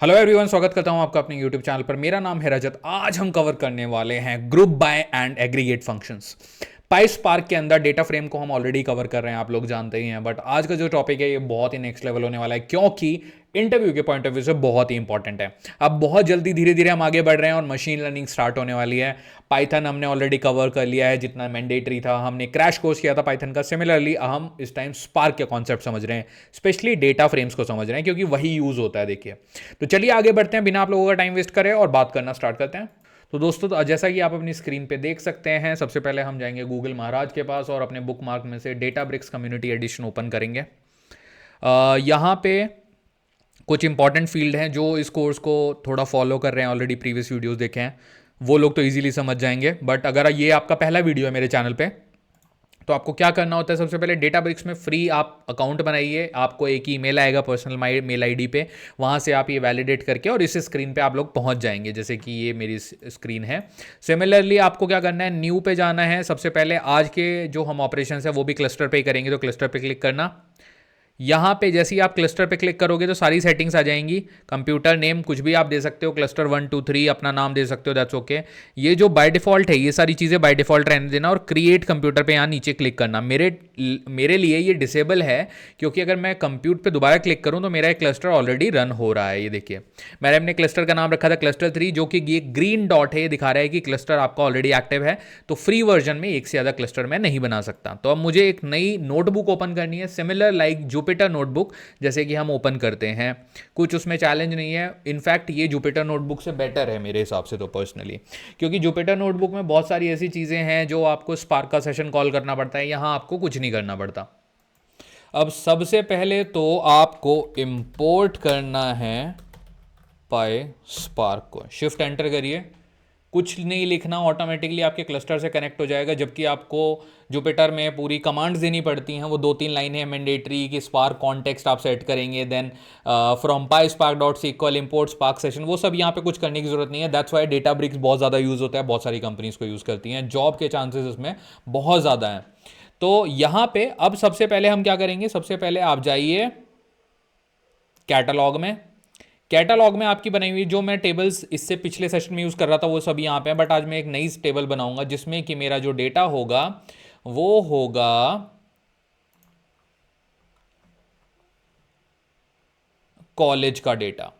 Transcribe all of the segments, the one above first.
Hello everyone, स्वागत करता हूं आपका अपने यूट्यूब चैनल पर। मेरा नाम है रजत। आज हम कवर करने वाले हैं group by and aggregate functions. PySpark के अंदर डेटा फ्रेम को हम ऑलरेडी कवर कर रहे हैं, आप लोग जानते ही हैं। बट आज का जो टॉपिक है ये बहुत ही नेक्स्ट लेवल होने वाला है, क्योंकि इंटरव्यू के पॉइंट ऑफ व्यू से बहुत ही इंपॉर्टेंट है। अब बहुत जल्दी धीरे धीरे हम आगे बढ़ रहे हैं और मशीन लर्निंग स्टार्ट होने वाली है। पाइथन हमने ऑलरेडी कवर कर लिया है, जितना मैंडेटरी था। हमने क्रैश कोर्स किया था पाइथन का। सिमिलरली हम इस टाइम स्पार्क के कॉन्सेप्ट समझ रहे हैं, स्पेशली डेटा फ्रेम्स को समझ रहे हैं, क्योंकि वही यूज होता है। देखिए, तो चलिए आगे बढ़ते हैं, बिना आप लोगों का टाइम वेस्ट करें और बात करना स्टार्ट करते हैं। तो दोस्तों, तो जैसा कि आप अपनी स्क्रीन पे देख सकते हैं, सबसे पहले हम जाएंगे गूगल महाराज के पास और अपने बुक मार्क में से डेटाब्रिक्स कम्युनिटी एडिशन ओपन करेंगे। यहाँ पे कुछ इंपॉर्टेंट फील्ड हैं जो इस कोर्स को थोड़ा फॉलो कर रहे हैं, ऑलरेडी प्रीवियस वीडियोस देखे हैं, वो लोग तो इजीली समझ जाएंगे। बट अगर ये आपका पहला वीडियो है मेरे चैनल पे, तो आपको क्या करना होता है, सबसे पहले डेटाब्रिक्स में फ्री आप अकाउंट बनाइए। आपको एक ईमेल आएगा पर्सनल मेल आईडी पे, वहाँ से आप ये वैलिडेट करके और इस स्क्रीन पे आप लोग पहुँच जाएंगे, जैसे कि ये मेरी स्क्रीन है। सिमिलरली आपको क्या करना है, न्यू पे जाना है। सबसे पहले आज के जो हम ऑपरेशन है वो भी क्लस्टर पे ही करेंगे, तो क्लस्टर पे क्लिक करना। यहाँ पे जैसे ही आप क्लस्टर पे क्लिक करोगे तो सारी सेटिंग्स आ जाएंगी। कंप्यूटर नेम कुछ भी आप दे सकते हो, क्लस्टर 1 2 3 अपना नाम दे सकते हो, दैट्स ओके। ये जो बाय डिफॉल्ट है ये सारी चीज़ें बाय डिफॉल्ट रहने देना और क्रिएट कंप्यूटर पे यहाँ नीचे क्लिक करना। मेरे लिए ये डिसेबल है, क्योंकि अगर मैं कंप्यूटर पे दोबारा क्लिक करूँ तो मेरा एक क्लस्टर ऑलरेडी रन हो रहा है। ये देखिए, मैंने अपने क्लस्टर का नाम रखा था क्लस्टर 3, जो कि ये ग्रीन डॉट है, ये दिखा रहा है कि क्लस्टर आपका ऑलरेडी एक्टिव है। तो फ्री वर्जन में एक से ज़्यादा क्लस्टर मैं नहीं बना सकता। तो अब मुझे एक नई नोटबुक ओपन करनी है, सिमिलर लाइक जुपिटर नोटबुक, जैसे कि हम ओपन करते हैं। कुछ उसमें चैलेंज नहीं है। इनफैक्ट ये जुपिटर नोटबुक से बेटर है मेरे हिसाब से तो पर्सनली, क्योंकि जुपिटर नोटबुक में बहुत सारी ऐसी चीज़ें हैं जो आपको स्पार्क का सेशन कॉल करना पड़ता है, यहाँ आपको कुछ नहीं करना पड़ता। अब सबसे पहले तो आपको इंपोर्ट करना है पाई स्पार्क को। शिफ्ट एंटर करिए, कुछ नहीं लिखना, ऑटोमेटिकली आपके क्लस्टर से कनेक्ट हो जाएगा। जबकि आपको जुपिटर में पूरी कमांड्स देनी पड़ती हैं, वो 2-3 लाइनें हैं मैंडेटरी कि स्पार्क कॉन्टेक्स्ट आप सेट करेंगे, then from PySpark dot SQL import spark session, वो सब यहाँ पे कुछ करने की जरूरत नहीं है। दैट्स वाई डेटाब्रिक्स बहुत ज़्यादा यूज़ होता है, बहुत सारी कंपनीज को यूज़ करती हैं, जॉब के चांसेस इसमें बहुत ज़्यादा हैं। तो यहाँ पे अब सबसे पहले हम क्या करेंगे, सबसे पहले आप जाइए कैटलॉग में। कैटलॉग में आपकी बनाई हुई जो मैं टेबल्स इससे पिछले सेशन में यूज़ कर रहा था वो सब यहाँ पे हैं, बट आज मैं एक नई टेबल बनाऊंगा जिसमें कि मेरा जो डेटा होगा वो होगा कॉलेज का डेटा।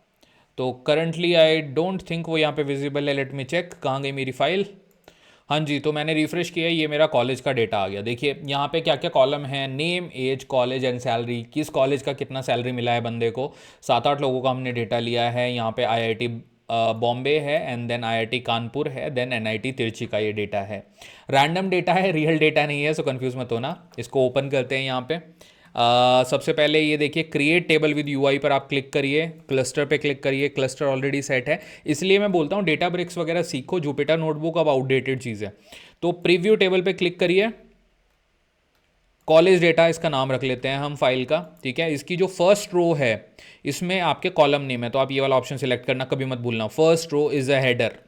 तो करंटली आई डोंट थिंक वो यहाँ पे विजिबल है। लेट मी चेक, कहाँ गई मेरी फाइल। हाँ जी, तो मैंने रिफ्रेश किया, ये मेरा कॉलेज का डेटा आ गया। देखिए यहाँ पे क्या क्या कॉलम है, name, age, college and salary. किस कॉलेज का कितना सैलरी मिला है बंदे को। 7-8 लोगों का हमने डेटा लिया है। यहाँ पे आईआईटी बॉम्बे है, एंड देन आईआईटी कानपुर है, देन एनआईटी तिरची का ये डेटा है। रैंडम डेटा है, रियल डेटा नहीं है, सो कंफ्यूज मत होना। इसको ओपन करते हैं यहाँ पे। सबसे पहले ये देखिए, क्रिएट टेबल विद यूआई पर आप क्लिक करिए, क्लस्टर पे क्लिक करिए। क्लस्टर ऑलरेडी सेट है, इसलिए मैं बोलता हूँ डेटाब्रिक्स वगैरह सीखो। जुपिटर नोटबुक अब आउटडेटेड चीज़ है। तो प्रीव्यू टेबल पे क्लिक करिए, कॉलेज डेटा इसका नाम रख लेते हैं हम फाइल का, ठीक है। इसकी जो फर्स्ट रो है इसमें आपके कॉलम नेम है, तो आप ये वाला ऑप्शन सिलेक्ट करना, कभी मत भूलना। First row is a header,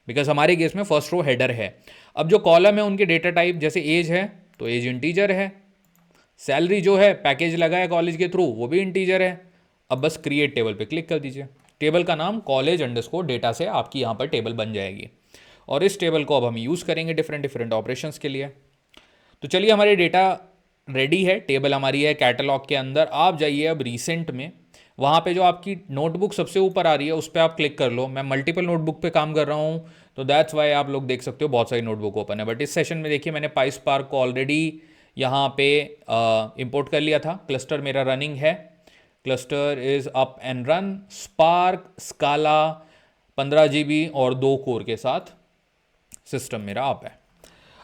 because हमारे केस में फर्स्ट रो हेडर है। अब जो कॉलम है उनके डेटा टाइप, जैसे एज है तो एज इंटीजर है, सैलरी जो है पैकेज लगा है कॉलेज के थ्रू वो भी इंटीजर है। अब बस क्रिएट टेबल पे क्लिक कर दीजिए। टेबल का नाम कॉलेज अंडरस्कोर डेटा से आपकी यहाँ पर टेबल बन जाएगी, और इस टेबल को अब हम यूज़ करेंगे डिफरेंट डिफरेंट ऑपरेशंस के लिए। तो चलिए, हमारे डेटा रेडी है, टेबल हमारी है कैटलॉग के अंदर। आप जाइए अब रिसेंट में, वहाँ पे जो आपकी नोटबुक सबसे ऊपर आ रही है उस पर आप क्लिक कर लो। मैं मल्टीपल नोटबुक पे काम कर रहा हूँ, तो दैट्स वाई आप लोग देख सकते हो बहुत सारी नोटबुक ओपन है। बट इस सेशन में देखिए, मैंने पाई स्पार्क को ऑलरेडी यहाँ पे इंपोर्ट कर लिया था। क्लस्टर मेरा रनिंग है, cluster is up and run. Spark स्काला 15 GB और 2 कोर के साथ सिस्टम मेरा अप है।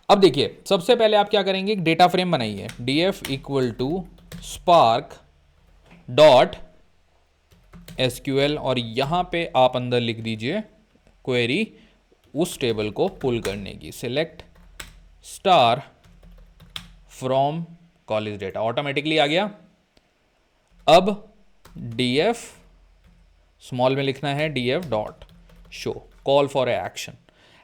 अब देखिए, सबसे पहले आप क्या करेंगे, एक डेटा फ्रेम बनाइए, df equal to spark dot SQL, और यहाँ पे आप अंदर लिख दीजिए क्वेरी उस टेबल को पुल करने की। Select star from college data, automatically आ गया। अब df स्मॉल में लिखना है, df dot show, call for action.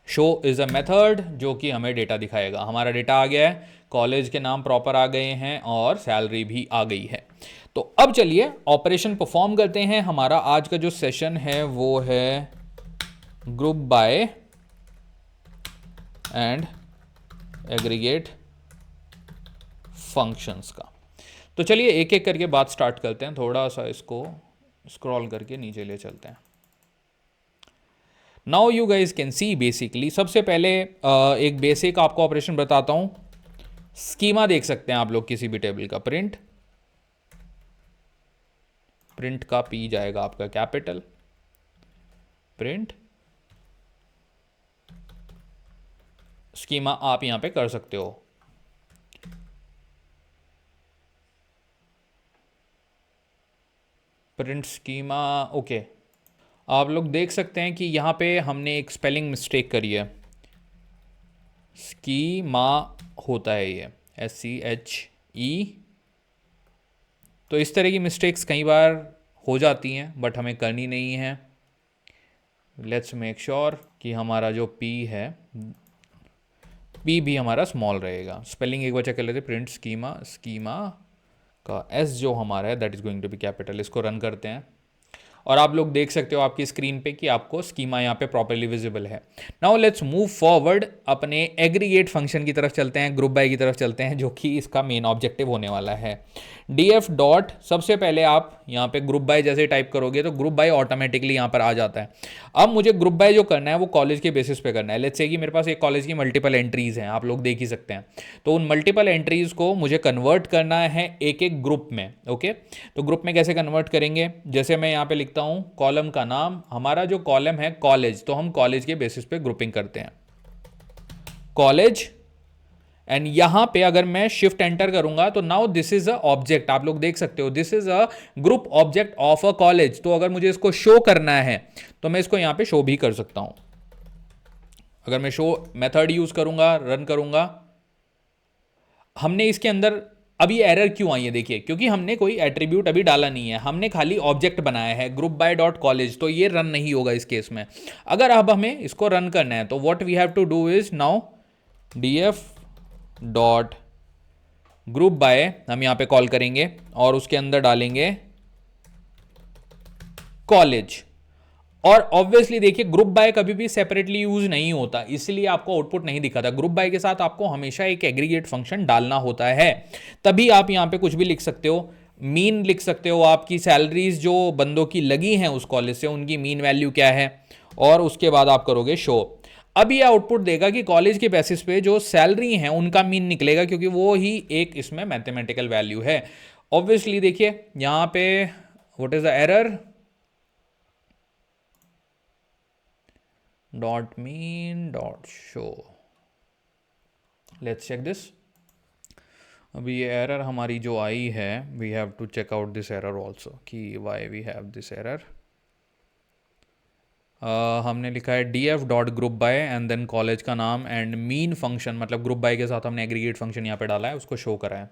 Show is a method जो कि हमें डेटा दिखाएगा। हमारा डेटा आ गया है, कॉलेज के नाम प्रॉपर आ गए हैं और सैलरी भी आ गई है। तो अब चलिए ऑपरेशन परफॉर्म करते हैं। हमारा आज का जो सेशन है वो है group by and aggregate functions का। तो चलिए एक एक करके बात स्टार्ट करते हैं। थोड़ा सा इसको स्क्रॉल करके नीचे ले चलते हैं। Now you guys can see basically, सबसे पहले एक बेसिक आपको ऑपरेशन बताता हूं। स्कीमा देख सकते हैं आप लोग किसी भी टेबल का, प्रिंट का पी जाएगा आपका कैपिटल, प्रिंट स्कीमा आप यहां पे कर सकते हो। Print schema, okay. आप लोग देख सकते हैं कि यहां पे हमने एक स्पेलिंग मिस्टेक करी है। स्कीमा होता है ये SCHE। तो इस तरह की मिस्टेक्स कई बार हो जाती हैं, बट हमें करनी नहीं है। लेट्स मेक श्योर कि हमारा जो P है, P भी हमारा स्मॉल रहेगा। स्पेलिंग एक बार चेक कर लेते। प्रिंट स्कीमा, स्कीमा का S जो हमारा है that is going to be capital. इसको रन करते हैं और आप लोग देख सकते हो आपकी स्क्रीन पे कि आपको स्कीमा यहाँ पे प्रॉपर्ली विजिबल है। नाउ लेट्स मूव फॉरवर्ड, अपने एग्रीगेट फंक्शन की तरफ चलते हैं, ग्रुप बाय की तरफ चलते हैं, जो कि इसका मेन ऑब्जेक्टिव होने वाला है। df डॉट, सबसे पहले आप यहाँ पे ग्रुप बाय जैसे टाइप करोगे तो ग्रुप बाय ऑटोमेटिकली यहाँ पर आ जाता है। अब मुझे ग्रुप बाय जो करना है वो कॉलेज के बेसिस पे करना है। लेट्स से कि मेरे पास एक कॉलेज की मल्टीपल एंट्रीज हैं, आप लोग देख ही सकते हैं। तो उन मल्टीपल एंट्रीज को मुझे कन्वर्ट करना है एक एक ग्रुप में। ओके, तो ग्रुप में कैसे कन्वर्ट करेंगे? जैसे मैं यहाँ पे लिखता हूँ कॉलम का नाम, हमारा जो कॉलम है कॉलेज, तो हम कॉलेज के बेसिस पे ग्रुपिंग करते हैं, कॉलेज। एंड यहां पे अगर मैं शिफ्ट एंटर करूंगा तो now this is a object, आप लोग देख सकते हो this is a group object of a college. तो अगर मुझे इसको शो करना है तो मैं इसको यहां पे शो भी कर सकता हूं। अगर मैं शो मेथड यूज करूंगा, रन करूंगा, हमने इसके अंदर अभी एरर क्यों आई है देखिए, क्योंकि हमने कोई एट्रीब्यूट अभी डाला नहीं है, हमने खाली ऑब्जेक्ट बनाया है ग्रुप बाय डॉट कॉलेज। तो ये रन नहीं होगा इस केस में। अगर अब हमें इसको रन करना है तो what we have to do is now df dot group by हम यहां पे कॉल करेंगे और उसके अंदर डालेंगे कॉलेज। और ऑब्वियसली देखिए ग्रुप बाय कभी भी सेपरेटली यूज नहीं होता, इसलिए आपको आउटपुट नहीं दिखाता। ग्रुप बाय के साथ आपको हमेशा एक एग्रीगेट फंक्शन डालना होता है, तभी आप यहां पे कुछ भी लिख सकते हो। मीन लिख सकते हो, आपकी सैलरीज जो बंदों की लगी हैं उस कॉलेज से उनकी मीन वैल्यू क्या है, और उसके बाद आप करोगे शो। अब ये आउटपुट देगा कि कॉलेज के बेसिस पे जो सैलरी है उनका मीन निकलेगा, क्योंकि वो ही एक इसमें मैथमेटिकल वैल्यू है। ऑब्वियसली देखिए यहां पे what is the error, dot mean dot show. Let's check this. अभी ये एरर हमारी जो आई है, we have to check out this error also कि why we have this error. हमने लिखा है df dot group by and then college का नाम एंड मीन फंक्शन, मतलब ग्रुप बाय के साथ हमने एग्रीगेट फंक्शन यहाँ पे डाला है, उसको शो करा है।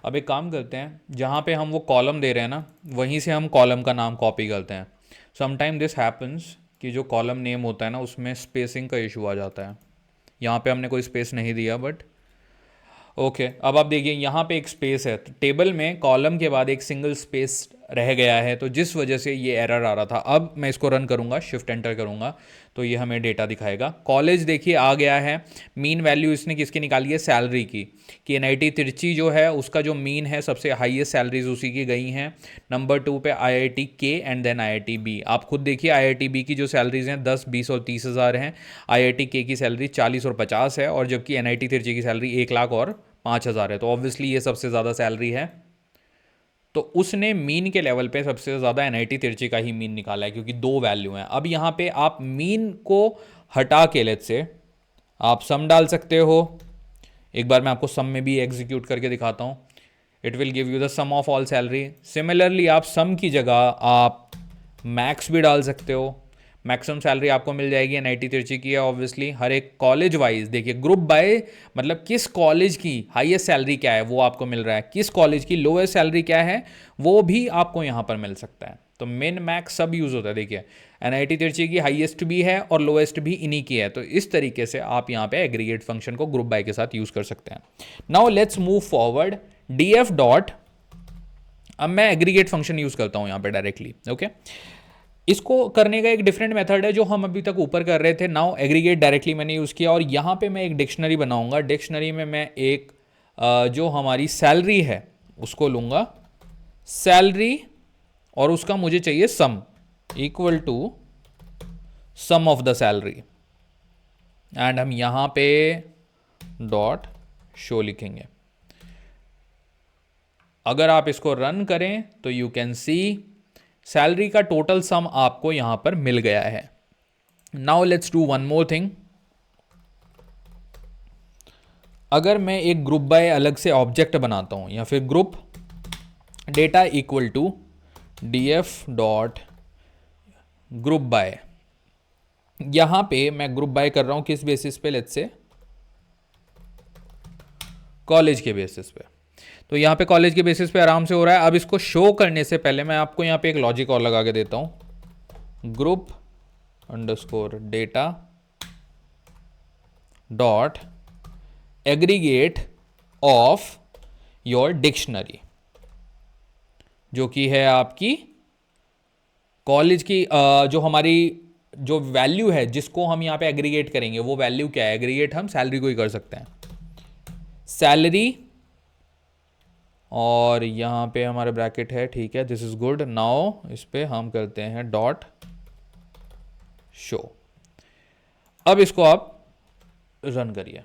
अब एक काम करते हैं, जहाँ पे हम वो कॉलम दे रहे हैं ना, वहीं से हम कॉलम का नाम कॉपी करते हैं। समटाइम दिस हैपन्स कि जो कॉलम नेम होता है ना उसमें स्पेसिंग का इशू आ जाता है। यहाँ पे हमने कोई स्पेस नहीं दिया, बट ओके अब आप देखिए यहाँ पे एक स्पेस है, तो टेबल में कॉलम के बाद एक सिंगल स्पेस रह गया है, तो जिस वजह से ये एरर आ रहा था। अब मैं इसको रन करूँगा, शिफ्ट एंटर करूँगा, तो ये हमें डेटा दिखाएगा। कॉलेज देखिए आ गया है। मीन वैल्यू इसने किसकी निकाली है? सैलरी की, कि NIT तिरची जो है उसका जो मीन है सबसे हाईएस्ट सैलरीज उसी की गई हैं। नंबर 2 पे IIT K and then IIT B। आप खुद देखिए IIT B की जो सैलरीज हैं 10, 20 और 30 हज़ार हैं। IIT K की सैलरी 40 और 50 है, और जबकि NIT तिरची की सैलरी 1 लाख और 5,000 है। तो ऑब्वियसली ये सबसे ज़्यादा सैलरी है, तो उसने मीन के लेवल पे सबसे ज़्यादा NIT तिरची का ही मीन निकाला है, क्योंकि 2 वैल्यू हैं। अब यहाँ पे आप मीन को हटा के लेट्स से आप सम डाल सकते हो। एक बार मैं आपको सम में भी एग्जीक्यूट करके दिखाता हूँ। It will give you the sum of all salary. Similarly आप सम की जगह आप मैक्स भी डाल सकते हो। मैक्सिमम सैलरी आपको मिल जाएगी NIT तिरची की है ऑब्वियसली। हर एक कॉलेज वाइज देखिए ग्रुप बाय मतलब किस कॉलेज की हाईएस्ट सैलरी क्या है वो आपको मिल रहा है, किस कॉलेज की लोएस्ट सैलरी क्या है वो भी आपको यहाँ पर मिल सकता है। तो मिन मैक्स सब यूज़ होता है। देखिए NIT तिरची की हाईएस्ट भी है और लोएस्ट भी इन्हीं की है। तो इस तरीके से आप यहाँ पे एग्रीगेट फंक्शन को ग्रुप बाय के साथ यूज़ कर सकते हैं। Now let's move forward. df dot अब मैं एग्रीगेट फंक्शन यूज़ करता हूँ यहाँ पे डायरेक्टली, ओके। इसको करने का एक डिफरेंट मेथड है जो हम अभी तक ऊपर कर रहे थे। नाउ एग्रीगेट डायरेक्टली मैंने यूज़ किया और यहाँ पे मैं एक डिक्शनरी बनाऊंगा। डिक्शनरी में मैं एक जो हमारी सैलरी है उसको लूँगा, सैलरी, और उसका मुझे चाहिए sum, equal to sum of the salary, and हम यहाँ पे डॉट शो लिखेंगे। अगर आप इसको रन करें तो यू कैन सी सैलरी का टोटल सम आपको यहां पर मिल गया है। Now let's do one more thing. अगर मैं एक ग्रुप बाय अलग से ऑब्जेक्ट बनाता हूं, या फिर group data equal to df dot group by, यहां पे मैं ग्रुप बाय कर रहा हूं किस बेसिस पे, लेट्स से कॉलेज के बेसिस पे। तो यहाँ पे कॉलेज के बेसिस पे आराम से हो रहा है। अब इसको शो करने से पहले मैं आपको यहाँ पे एक लॉजिक और लगा के देता हूँ, group underscore data dot aggregate of your dictionary, जो कि है आपकी कॉलेज की जो हमारी जो वैल्यू है जिसको हम यहाँ पे एग्रीगेट करेंगे, वो वैल्यू क्या है? एग्रीगेट हम सैलरी को ही कर सकते हैं, सैलरी, और यहाँ पे हमारे ब्रैकेट है, ठीक है, दिस इज गुड। नाउ इस पे हम करते हैं डॉट शो। अब इसको आप रन करिए।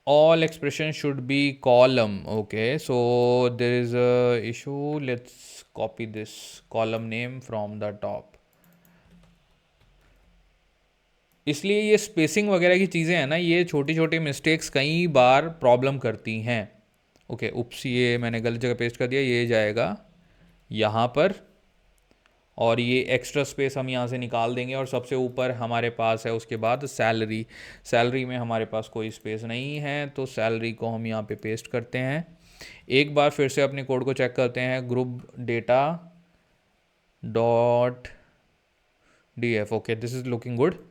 All expression should be column, okay, so there is a issue, let's copy this column name from the top. इसलिए ये स्पेसिंग वगैरह की चीज़ें हैं ना, ये छोटी छोटी मिस्टेक्स कई बार प्रॉब्लम करती हैं। ओके, उप्स, ये मैंने गलत जगह पेस्ट कर दिया, ये जाएगा यहाँ पर, और ये एक्स्ट्रा स्पेस हम यहाँ से निकाल देंगे, और सबसे ऊपर हमारे पास है उसके बाद सैलरी। सैलरी में हमारे पास कोई स्पेस नहीं है, तो सैलरी को हम यहाँ पे पेस्ट करते हैं। एक बार फिर से अपने कोड को चेक करते हैं, group data dot df, okay, this is looking good.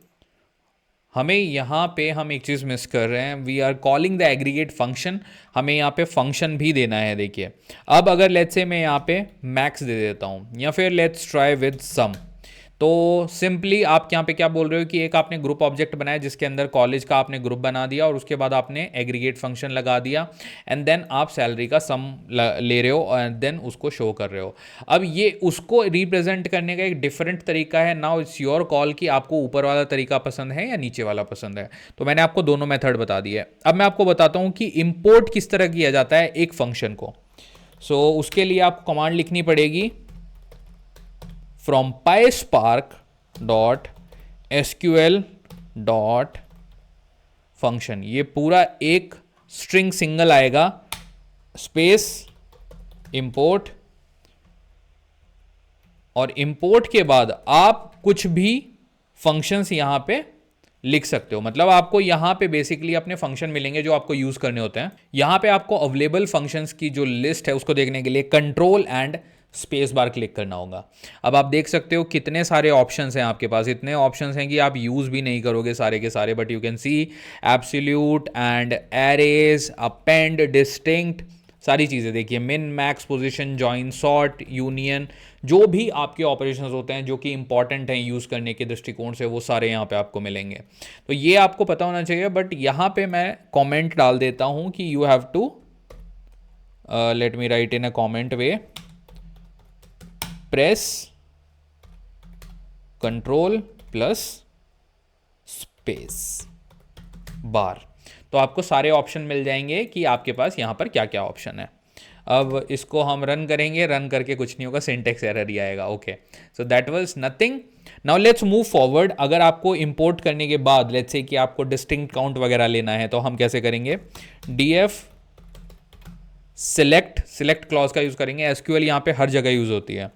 हमें यहाँ पे हम एक चीज़ मिस कर रहे हैं, we are calling the aggregate function, हमें यहाँ पे फंक्शन भी देना है। देखिए, अब अगर लेट्स से मैं यहाँ पे मैक्स दे देता हूँ, या फिर लेट्स ट्राई विद सम, तो सिंपली आप यहाँ पे क्या बोल रहे हो कि एक आपने ग्रुप ऑब्जेक्ट बनाया जिसके अंदर कॉलेज का आपने ग्रुप बना दिया, और उसके बाद आपने एग्रीगेट फंक्शन लगा दिया, एंड देन आप सैलरी का सम ले रहे हो, एंड देन उसको शो कर रहे हो। अब ये उसको रिप्रेजेंट करने का एक डिफरेंट तरीका है। नाउ इट्स योर कॉल कि आपको ऊपर वाला तरीका पसंद है या नीचे वाला पसंद है। तो मैंने आपको दोनों मेथड बता दिए। अब मैं आपको बताता हूँ कि इम्पोर्ट किस तरह किया जाता है एक फंक्शन को। सो उसके लिए आपको कमांड लिखनी पड़ेगी, from PySpark dot SQL dot function। ये पूरा एक स्ट्रिंग सिंगल आएगा, स्पेस इंपोर्ट, और इंपोर्ट के बाद आप कुछ भी फंक्शंस यहां पे लिख सकते हो। मतलब आपको यहां पे बेसिकली अपने फंक्शन मिलेंगे जो आपको यूज करने होते हैं। यहां पे आपको अवेलेबल फंक्शंस की जो लिस्ट है उसको देखने के लिए control and space bar click करना होगा। अब आप देख सकते हो कितने सारे ऑप्शंस हैं आपके पास, इतने ऑप्शंस हैं कि आप यूज़ भी नहीं करोगे सारे के सारे, but you can see absolute and arrays, append, distinct, सारी चीज़ें देखिए, मिन, max, position, join, sort, union, जो भी आपके ऑपरेशंस होते हैं जो कि इंपॉर्टेंट हैं यूज़ करने के दृष्टिकोण से, वो सारे यहाँ पे आपको मिलेंगे। तो ये आपको पता होना चाहिए, बट यहाँ पे मैं कमेंट डाल देता हूँ कि you have to let me write in a comment way, press control plus space bar, तो आपको सारे ऑप्शन मिल जाएंगे कि आपके पास यहां पर क्या क्या ऑप्शन है। अब इसको हम रन करेंगे, रन करके कुछ नहीं होगा, सिंटेक्स एरर ही आएगा। Okay, so that was nothing. Now let's move forward. अगर आपको इंपोर्ट करने के बाद लेट्स से कि आपको डिस्टिंक्ट काउंट वगैरह लेना है, तो हम कैसे करेंगे? df सिलेक्ट क्लॉज का यूज करेंगे। एसक्यूएल यहां पे हर जगह यूज होती है।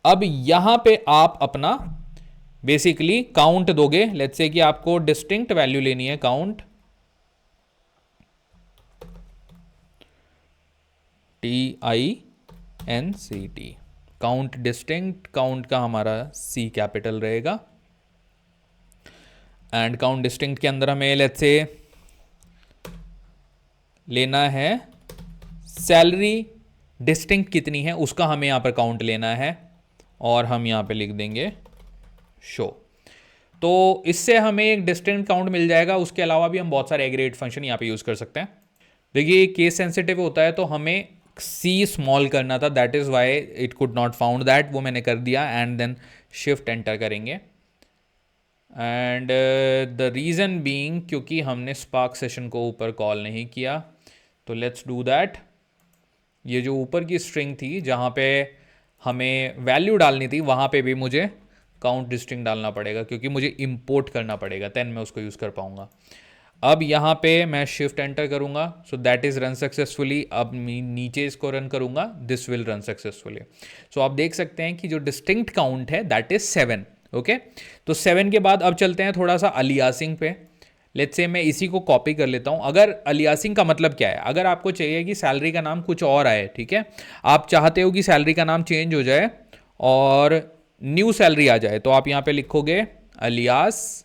अब यहां पे आप अपना बेसिकली काउंट दोगे। लेट्स से कि आपको डिस्टिंक्ट वैल्यू लेनी है, count TINCT, count distinct, count का हमारा C कैपिटल रहेगा, एंड काउंट डिस्टिंक्ट के अंदर हमें लेट्स से लेना है सैलरी डिस्टिंक्ट कितनी है उसका हमें यहाँ पर काउंट लेना है, और हम यहाँ पे लिख देंगे शो। तो इससे हमें एक डिस्टिंक्ट काउंट मिल जाएगा। उसके अलावा भी हम बहुत सारे एग्रीगेट फंक्शन यहाँ पे यूज़ कर सकते हैं। देखिए केस सेंसिटिव होता है तो हमें सी स्मॉल करना था, that is why it could not found that, वो मैंने कर दिया एंड देन शिफ्ट एंटर करेंगे। एंड द रीज़न बीइंग क्योंकि हमने स्पार्क सेशन को ऊपर कॉल नहीं किया, तो लेट्स डू दैट। ये जो ऊपर की स्ट्रिंग थी जहाँ पे हमें वैल्यू डालनी थी वहाँ पे भी मुझे काउंट डिस्टिंक्ट डालना पड़ेगा, क्योंकि मुझे इंपोर्ट करना पड़ेगा, देन मैं उसको यूज़ कर पाऊँगा। अब यहाँ पे मैं शिफ्ट एंटर करूँगा, so that is run successfully. अब नीचे इसको रन करूँगा, दिस विल रन सक्सेसफुली। सो आप देख सकते हैं कि जो डिस्टिंक्ट काउंट है दैट इज़ 7। ओके, तो 7 के बाद अब चलते हैं थोड़ा सा अलियासिंग पे। लेट्स से मैं इसी को कॉपी कर लेता हूँ। अगर अलियासिंग का मतलब क्या है, अगर आपको चाहिए कि सैलरी का नाम कुछ और आए, ठीक है, आप चाहते हो कि सैलरी का नाम चेंज हो जाए और न्यू सैलरी आ जाए, तो आप यहाँ पे लिखोगे अलियास,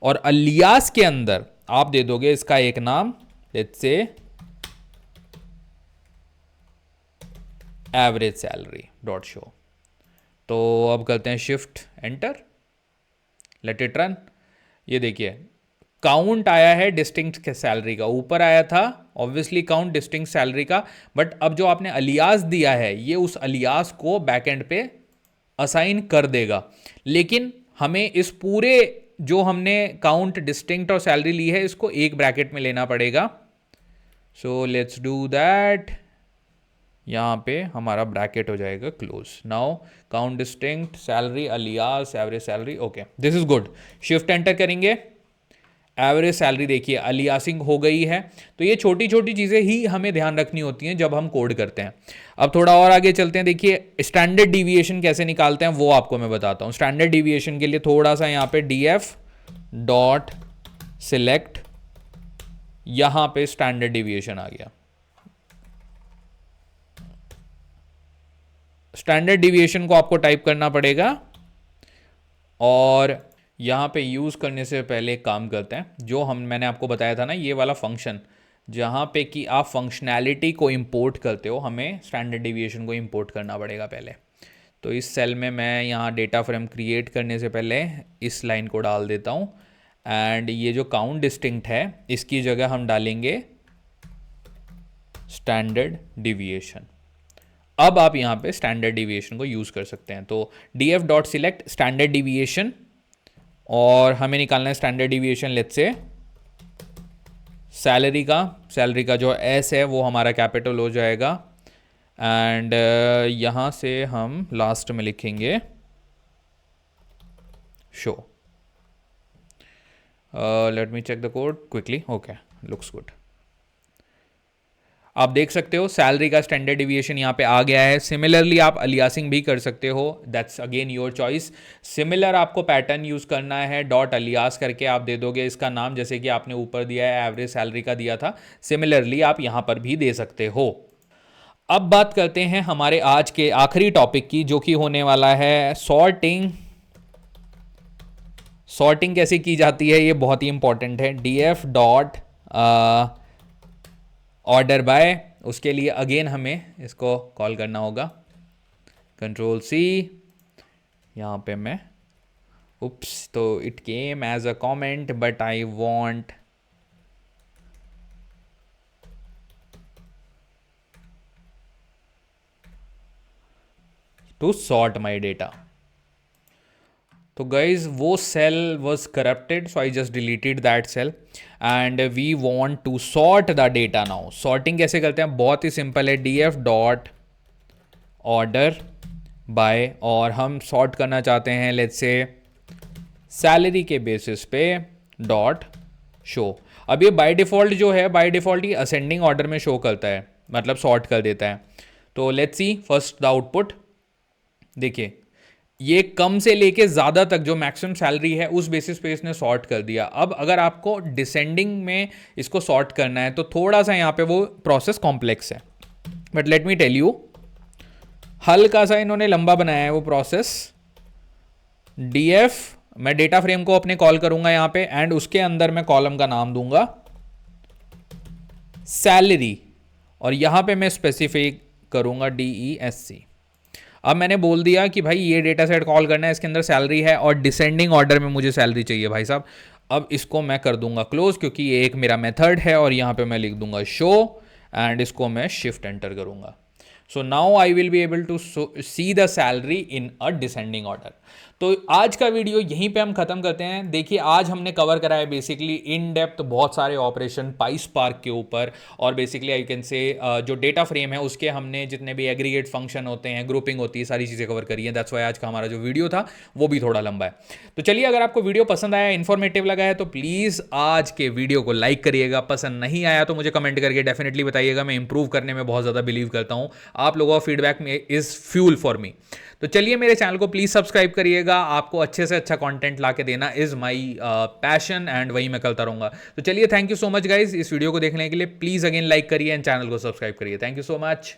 और अलियास के अंदर आप दे दोगे इसका एक नाम, let's say average salary dot show. तो अब करते हैं shift enter, let it run. ये देखिए काउंट आया है डिस्टिंक्ट सैलरी का, ऊपर आया था ऑब्वियसली काउंट डिस्टिंक्ट सैलरी का, बट अब जो आपने अलियास दिया है ये उस अलियास को बैकएंड पे असाइन कर देगा। लेकिन हमें इस पूरे जो हमने काउंट डिस्टिंक्ट और सैलरी ली है इसको एक ब्रैकेट में लेना पड़ेगा। So let's do that. यहाँ पे हमारा ब्रैकेट हो जाएगा close. Now count distinct salary alias average salary, okay this is good. Shift enter करेंगे, एवरेज सैलरी देखिए अलियासिंग हो गई है। तो ये छोटी छोटी चीज़ें ही हमें ध्यान रखनी होती हैं जब हम कोड करते हैं। अब थोड़ा और आगे चलते हैं। देखिए स्टैंडर्ड डिविएशन कैसे निकालते हैं वो आपको मैं बताता हूँ। स्टैंडर्ड डिविएशन के लिए थोड़ा सा यहाँ पे df डॉट सिलेक्ट, यहाँ पे स्टैंडर्ड डिविएशन आ गया। स्टैंडर्ड डिविएशन को आपको टाइप करना पड़ेगा, और यहाँ पे यूज़ करने से पहले एक काम करते हैं, जो मैंने आपको बताया था ना ये वाला फंक्शन जहाँ पे कि आप फंक्शनैलिटी को इंपोर्ट करते हो, हमें स्टैंडर्ड डिविएशन को इंपोर्ट करना पड़ेगा पहले। तो इस सेल में मैं यहाँ डेटा फ्रेम क्रिएट करने से पहले इस लाइन को डाल देता हूँ, एंड ये जो काउंट डिस्टिंक्ट है इसकी जगह हम डालेंगे स्टैंडर्ड डिविएशन। अब आप यहाँ पे स्टैंडर्ड डिविएशन को यूज़ कर सकते हैं। तो df dot select standard deviation, और हमें निकालना है standard deviation let's say salary का जो s है वो हमारा कैपिटल हो जाएगा, एंड यहाँ से हम लास्ट में लिखेंगे show. Let me check the code quickly, okay looks good. आप देख सकते हो सैलरी का स्टैंडर्ड डिविएशन यहाँ पे आ गया है। सिमिलरली आप अलियासिंग भी कर सकते हो, that's again your choice. Similar आपको पैटर्न यूज़ करना है, डॉट अलियास करके आप दे दोगे इसका नाम, जैसे कि आपने ऊपर दिया है एवरेज सैलरी का दिया था, सिमिलरली आप यहाँ पर भी दे सकते हो। अब बात करते हैं हमारे आज के आखिरी टॉपिक की, जो कि होने वाला है सॉर्टिंग। सॉर्टिंग कैसे की जाती है ये बहुत ही इंपॉर्टेंट है। df डॉट ऑर्डर बाय, उसके लिए अगेन हमें इसको कॉल करना होगा, कंट्रोल सी। यहाँ पे मैं उप्स, तो it came as a comment but I want to sort my data. तो गाइज वो cell was corrupted, so I just deleted that cell and we want to sort the data now. Sorting कैसे करते हैं, बहुत ही simple है, df dot order by, और हम सॉर्ट करना चाहते हैं लेट्स से सैलरी के बेसिस पे डॉट शो। अब ये बाय डिफ़ॉल्ट जो है, बाय डिफ़ॉल्ट ये असेंडिंग ऑर्डर में शो करता है, मतलब सॉर्ट कर देता है। तो let's see first the output. देखिए ये कम से लेके ज़्यादा तक जो मैक्सिमम सैलरी है उस बेसिस पे इसने सॉर्ट कर दिया। अब अगर आपको डिसेंडिंग में इसको सॉर्ट करना है तो थोड़ा सा यहाँ पे वो प्रोसेस कॉम्प्लेक्स है, but let me tell you, हल्का सा इन्होंने लंबा बनाया है वो प्रोसेस। df मैं डेटा फ्रेम को अपने कॉल करूंगा यहाँ पे, एंड उसके अंदर मैं कॉलम का नाम दूंगा सैलरी, और यहाँ पे मैं स्पेसिफाई करूँगा DESC। अब मैंने बोल दिया कि भाई ये डेटा सेट कॉल करना है, इसके अंदर सैलरी है और डिसेंडिंग ऑर्डर में मुझे सैलरी चाहिए भाई साहब। अब इसको मैं कर दूंगा क्लोज, क्योंकि ये एक मेरा मेथड है और यहाँ पे मैं लिख दूंगा शो एंड इसको मैं शिफ्ट एंटर करूंगा। So now I will be able to see the salary in a descending order. तो आज का वीडियो यहीं पे हम खत्म करते हैं। देखिए आज हमने कवर करा है बेसिकली इन डेप्थ बहुत सारे ऑपरेशन पाइस्पार्क के ऊपर, और बेसिकली आई कैन से जो डेटा फ्रेम है उसके हमने जितने भी एग्रीगेट फंक्शन होते हैं, ग्रुपिंग होती है, सारी चीज़ें कवर करी है। दैट्स वाई आज का हमारा जो वीडियो था वो भी थोड़ा लंबा है। तो चलिए, अगर आपको वीडियो पसंद आया, इन्फॉर्मेटिव लगा है तो प्लीज़ आज के वीडियो को लाइक करिएगा। पसंद नहीं आया तो मुझे कमेंट करके डेफिनेटली बताइएगा। मैं इंप्रूव करने में बहुत ज़्यादा बिलीव करता हूँ। आप लोगों का फीडबैक में इज़ फ्यूल फॉर मी। तो चलिए, मेरे चैनल को प्लीज़ सब्सक्राइब करिएगा। आपको अच्छे से अच्छा कंटेंट ला के देना इज़ माई पैशन एंड वही मैं करता रहूँगा। तो चलिए, thank you so much guys इस वीडियो को देखने के लिए। प्लीज़ अगेन लाइक करिए एंड चैनल को सब्सक्राइब करिए। Thank you so much.